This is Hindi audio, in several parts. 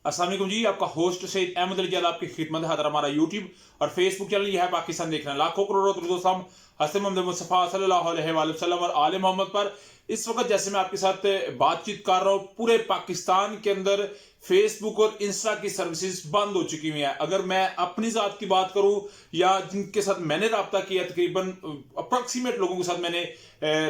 अस्सलाम वालेकुम जी, आपका होस्ट सईद अहमद अली जलाल आपकी खिदमत है। हमारा यूट्यूब और फेसबुक चैनल यह है पाकिस्तान देख रहे हैं लाखों करोड़ों दोस्तों हसन मोहम्मद मुस्तफ़ा सल्लल्लाहु अलैहि वसल्लम और आले मोहम्मद पर। इस वक्त जैसे मैं आपके साथ बातचीत कर रहा हूँ, पूरे पाकिस्तान के अंदर फेसबुक और इंस्टा की सर्विसेज बंद हो चुकी हुई है। अगर मैं अपनी जात की बात करूं या जिनके साथ मैंने रब्ता किया, तकरीबन अप्रॉक्सीमेट लोगों के साथ मैंने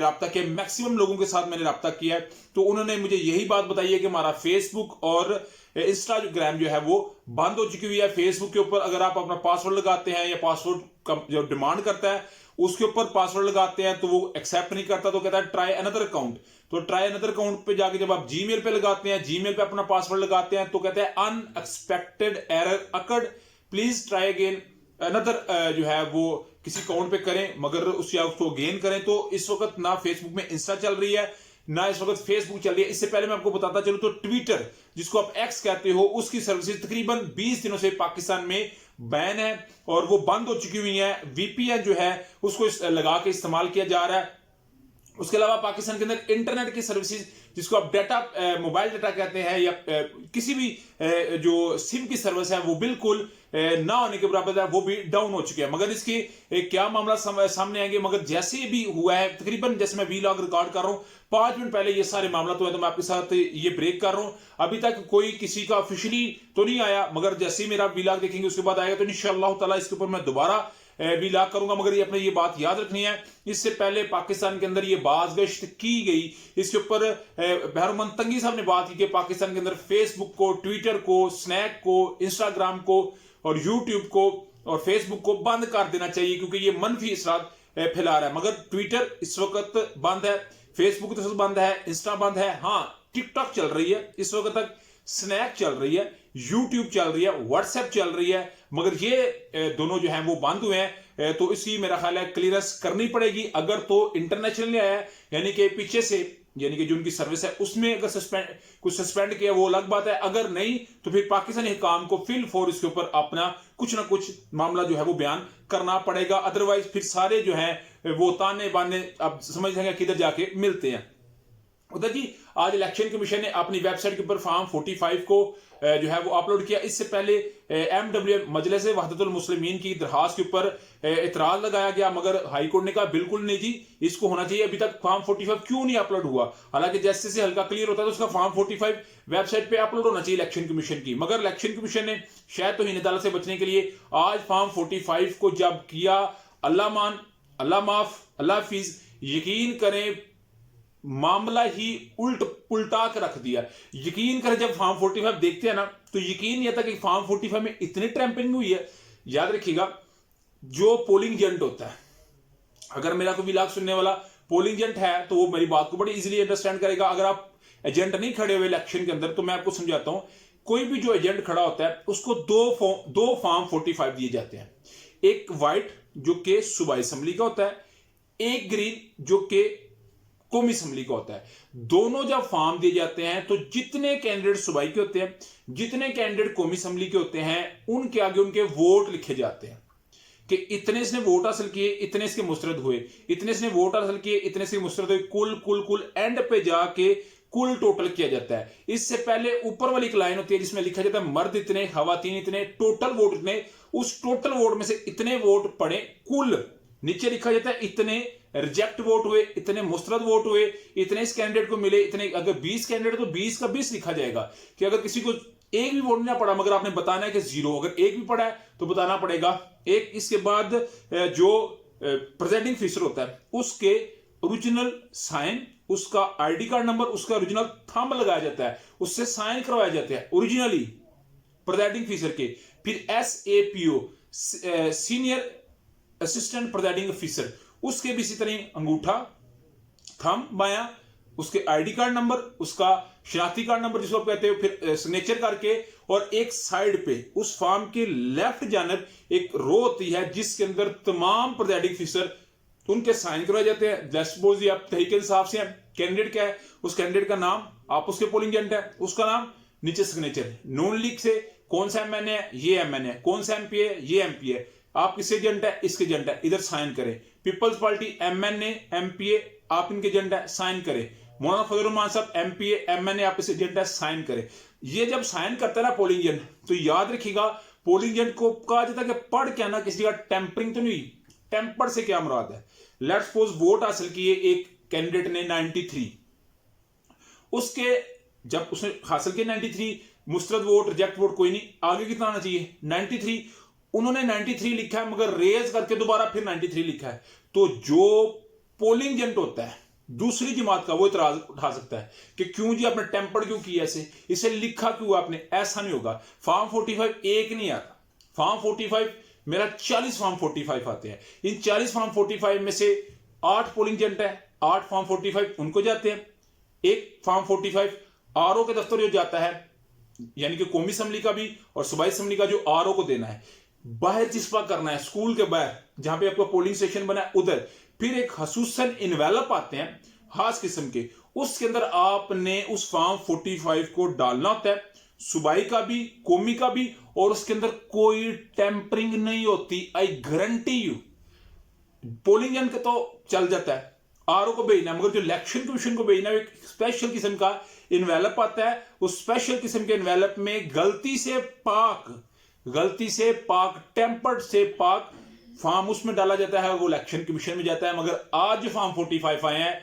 रब्ता किया, मैक्सिमम लोगों के साथ मैंने रब्ता किया है, तो उन्होंने मुझे यही बात बताई है कि हमारा फेसबुक और इंस्टाग्राम जो है वो बंद हो चुकी हुई है। फेसबुक के ऊपर अगर आप अपना पासवर्ड लगाते हैं या पासवर्ड जो डिमांड करता है उसके ऊपर पासवर्ड लगाते हैं तो वो एक्सेप्ट नहीं करता, तो कहता है ट्राई अनदर अकाउंट। तो ट्राई अनदर अकाउंट पे जाके जब आप जीमेल पे लगाते हैं, जीमेल पे अपना पासवर्ड लगाते हैं, तो कहते हैं unexpected error occurred, please try again another जो है वो किसी अकाउंट पे करें मगर उसको गेन करें। तो इस वक्त ना फेसबुक में इंस्टा चल रही है ना इस वक्त फेसबुक चल रही है। इससे पहले मैं आपको बताता चलूं तो ट्विटर, जिसको आप एक्स कहते हो, उसकी सर्विसेज तकरीबन 20 दिनों से पाकिस्तान में बैन है और वो बंद हो चुकी हुई है। वीपीएन जो है उसको लगा के इस्तेमाल किया जा रहा है। उसके अलावा पाकिस्तान के अंदर इंटरनेट की सर्विसेज, जिसको आप डाटा मोबाइल डाटा कहते हैं या किसी भी जो सिम की सर्विस है, वो बिल्कुल ना होने के बराबर है, वो भी डाउन हो चुके हैं। मगर इसके क्या मामला सामने आएंगे, मगर जैसे भी हुआ है, तकरीबन जैसे मैं वीलॉग रिकॉर्ड कर रहा हूँ 5 मिनट पहले ये सारे मामला तो है, तो मैं आपके साथ ये ब्रेक कर रहा हूँ। अभी तक कोई किसी का ऑफिशियली तो नहीं आया, मगर जैसे ही मेरा वीलॉग देखेंगे उसके बाद आएगा तो इंशाअल्लाह ताला इसके ऊपर मैं दोबारा विलाग करूंगा। मगर ये अपने ये बात याद रखनी है, इससे पहले पाकिस्तान के अंदर ये बाज़गश्त की गई, इसके ऊपर बहरमन तंगी साहब ने बात की कि पाकिस्तान के अंदर फेसबुक को, ट्विटर को, स्नैप को, इंस्टाग्राम को और यूट्यूब को और फेसबुक को बंद कर देना चाहिए क्योंकि ये मनफी असरात फैला रहा है। मगर ट्विटर इस वक्त बंद है, फेसबुक तो बंद है, इंस्टा बंद है, हाँ टिकटॉक चल रही है इस वक्त तक, स्नैप चल रही है, यूट्यूब चल रही है, व्हाट्सएप चल रही है, मगर ये दोनों जो हैं वो बंद हुए हैं। तो इसकी मेरा ख्याल है क्लियरेंस करनी पड़ेगी। अगर तो इंटरनेशनली आया है, यानी कि पीछे से, यानी कि जो उनकी सर्विस है उसमें अगर कुछ सस्पेंड किया वो अलग बात है, अगर नहीं तो फिर पाकिस्तानी हुकाम को फिल फॉर इसके ऊपर अपना कुछ ना कुछ मामला जो है वो बयान करना पड़ेगा। अदरवाइज फिर सारे जो है वो ताने बाने अब समझ लेंगे किधर जाके मिलते हैं। उधर जी आज इलेक्शन कमीशन ने अपनी वेबसाइट के ऊपर फॉर्म 45 को जो है वो अपलोड किया। इससे पहले MW मजलिस वहदतुल मुस्लिमीन की दरखास्त के ऊपर इतराज लगाया गया, मगर हाई कोर्ट ने कहा बिल्कुल नहीं जी, इसको होना चाहिए। अभी तक फॉर्म 45 क्यों नहीं अपलोड हुआ? हालांकि जैसे से हल्का क्लियर होता है तो उसका फॉर्म 45 वेबसाइट पे अपलोड होना चाहिए इलेक्शन कमीशन की, मगर इलेक्शन कमीशन ने शायद तो इन अदालत से बचने के लिए आज फॉर्म 45 को जब किया, अल्लाह मान अल्लाह माफ अल्लाह हाफिज, यकीन करें मामला ही उल्टा कर रख दिया। यकीन करें जब फॉर्म 45 देखते हैं ना तो यकीन नहीं आता कि फॉर्म 45 में इतनी ट्रैम्पिंग हुई है। याद रखिएगा, जो पोलिंग एजेंट होता है, अगर मेरा कोई विलाग सुनने वाला पोलिंग एजेंट है तो वो मेरी बात को बड़ी इजीली अंडरस्टैंड करेगा। अगर आप एजेंट नहीं खड़े हुए इलेक्शन के अंदर तो मैं आपको समझाता हूं, कोई भी जो एजेंट खड़ा होता है उसको दो फॉर्म 45 दिए जाते हैं। एक व्हाइट जो कि सूबाई असेंबली का होता है, एक ग्रीन जो कि कौमी असेंबली का होता है। दोनों जब फॉर्म दिए जाते हैं तो जितने कैंडिडेट सूबाई के होते हैं, जितने कैंडिडेट कौमी असेंबली के होते हैं, उनके आगे उनके वोट लिखे जाते हैं कि इतने इसने वोट हासिल किए, इतने इसके मुस्तरद हुए, इतने इसने वोट हासिल किए, इतने इसके मुस्तरद हुए, कुल कुल कुल एंड पे जाके कुल टोटल किया जाता है। इससे पहले ऊपर वाली एक लाइन होती है जिसमें लिखा जाता है मर्द इतने, खवातीन इतने, टोटल वोट इतने, उस टोटल वोट में से इतने वोट पड़े कुल, नीचे लिखा जाता है इतने रिजेक्ट वोट हुए, इतने मुस्तरद वोट हुए, इतने इस कैंडिडेट को मिले, इतने। अगर 20 कैंडिडेट तो 20 का 20 लिखा जाएगा कि अगर किसी को एक भी वोट नहीं पड़ा मगर आपने बताना है कि 0, अगर एक भी पड़ा है तो बताना पड़ेगा 1। इसके बाद जो प्रेजेंटिंग ऑफिसर होता है उसके ओरिजिनल साइन, उसका आईडी कार्ड नंबर, उसका ओरिजिनल थंब लगाया जाता है, उससे साइन करवाए जाते हैं ओरिजिनली प्रेजेंटिंग ऑफिसर के। फिर SAPO senior assistant presiding officer, उसके भी इसी तरह अंगूठा, थंब बाया, उसके आईडी कार्ड नंबर, उसका शनाख्ती कार्ड नंबर जिसको आप कहते हो, फिर सिग्नेचर करके, और एक साइड पे उस फॉर्म के लेफ्ट जानब एक रो होती है जिसके अंदर तमाम प्रेजाइडिंग ऑफिसर उनके साइन करवाए जाते हैं। जस्ट सपोज आप तहरीक इंसाफ से हैं, कैंडिडेट क्या है, उस कैंडिडेट का नाम, आप उसके पोलिंग एजेंट है उसका नाम, नीचे सिग्नेचर। नॉन लीग से कौन सा MN है, ये MN है, कौन सा MP है, ये MP है, आप किसके एजेंट है, इसके एजेंट है, इधर साइन करें। पीपल्स पार्टी MNA MPA आप इनके एजेंट है, साइन करें। मौलाना फजल रहमान साहब MPA MNA आपके एजेंट है, साइन करे। ये जब साइन करता है ना पोलिंग एजेंट, तो याद रखिएगा पोलिंग एजेंट को कहा जाता है कि पढ़ के ना किसी का टेम्परिंग तो नहीं। टेम्पर से क्या मुराद है? लेट्स सपोज वोट हासिल किए एक कैंडिडेट ने 93, उसके जब उसने हासिल किए 93, मुस्तरद वोट रिजेक्ट वोट कोई नहीं, आगे कितना आना चाहिए 93। उन्होंने 93 लिखा है मगर रेज करके दोबारा फिर 93 लिखा है, तो जो पोलिंग एजेंट होता है दूसरी जमात का, वो इतराज उठा सकता है कि क्यों जी आपने टेम्पर क्यों किया, ऐसे इसे लिखा क्यों आपने। ऐसा नहीं होगा। फॉर्म 45 एक नहीं आता, फॉर्म 45 मेरा 40 फॉर्म 45 आते हैं। इन 40 फॉर्म 45 में से 8 पोलिंग एजेंट है, 8 फॉर्म 45 उनको जाते हैं। एक फॉर्म 45 RO के दफ्तर जो जाता है, यानी कि कौमी असम्बली का भी और सूबाई असम्बली का जो RO को देना है, बाहर चिस्पा करना है स्कूल के बाहर जहां पे आपका पोलिंग स्टेशन बना है उधर। फिर एक खसूसन इन्वेलप आते हैं खास किस्म के, उसके अंदर आपने उस फॉर्म 45 को डालना होता है, सूबाई का भी कौमी का भी, और उसके अंदर कोई टेम्परिंग नहीं होती। I guarantee you. Polling agent का तो चल जाता है, RO को भेजना, मगर जो इलेक्शन कमीशन को भेजना है एक स्पेशल किस्म का इन्वेलप आता है। उस स्पेशल किस्म के इन्वेलप में गलती से पाक टेम्पर्ड से पाक फॉर्म उसमें डाला जाता है, वो इलेक्शन कमीशन में जाता है। मगर आज जो फॉर्म 45 आए हैं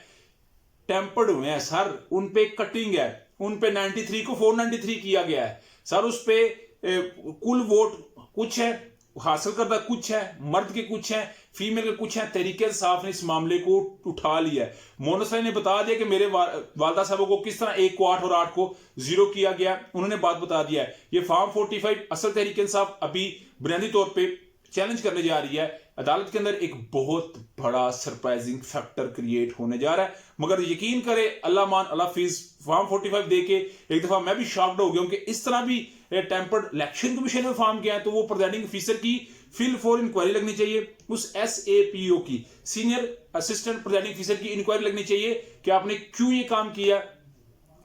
टेम्पर्ड हुए हैं सर, उन पे कटिंग है, उन पे 93 को 493 किया गया है सर। उस पे कुल वोट कुछ है हासिल करता, कुछ है मर्द के, कुछ है फीमेल के, कुछ है। तहरीके इंसाफ ने इस मामले को उठा लिया है। मोनसा ने बता दिया कि मेरे वालदा साहब को किस तरह 1 को 8 और 8 को 0 किया गया, उन्होंने बात बता दिया है। ये फॉर्म 45 असल तहरीके इंसाफ अभी बुनियादी तौर पर चैलेंज करने जा रही है अदालत के अंदर। एक बहुत बड़ा सरप्राइजिंग फैक्टर क्रिएट होने जा रहा है, मगर यकीन करे अल्लाह मान अल्लाह फीस, फॉर्म 45 देके एक दफा मैं भी शॉक्ड हो गया हूं कि इस तरह भी टेम्पर्ड इलेक्शन कमीशन में फॉर्म किया है। तो वो प्रिजाइडिंग ऑफिसर की फिल फॉर इंक्वायरी लगनी चाहिए, उस SAPO की, सीनियर असिस्टेंट प्रिजाइडिंग ऑफिसर की इंक्वायरी लगनी चाहिए कि आपने क्यों ये काम किया।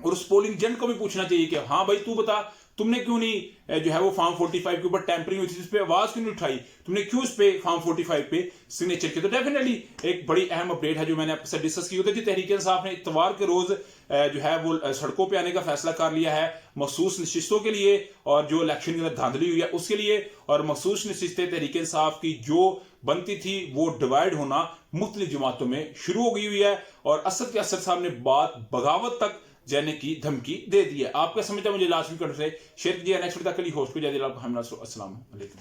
और उस पोलिंग एजेंट को भी पूछना चाहिए कि हाँ भाई तू बता, तुमने क्यों नहीं जो है वो फॉर्म 45 के ऊपर टेम्परिंग हुई थी, इस पे आवाज क्यों नहीं उठाई, तुमने क्यों इस पे फॉर्म 45 पे सिग्नेचर किया। तो डेफिनेटली एक बड़ी अहम अपडेट है जो मैंने आपके साथ डिस्कस की होती थी। तहरीक इंसाफ ने इतवार के रोज जो है वो सड़कों पे आने का फैसला कर लिया है मखसूस नशिस्तों के लिए, और जो इलेक्शन के अंदर धांधली हुई है उसके लिए। और मखसूस नशिस्तें तहरीक इंसाफ की जो बनती थी वो डिवाइड होना मुख्तलिफ जमातों में शुरू हो गई हुई है, और असद के असद साहब ने बात बगावत तक जाने की धमकी दे दी है। आपका समझता मुझे लास्ट वीक से शेयर कीजिए। नेक्स्ट वीक तक के लिए होस्ट को जय दिल, अस्सलाम वालेकुम।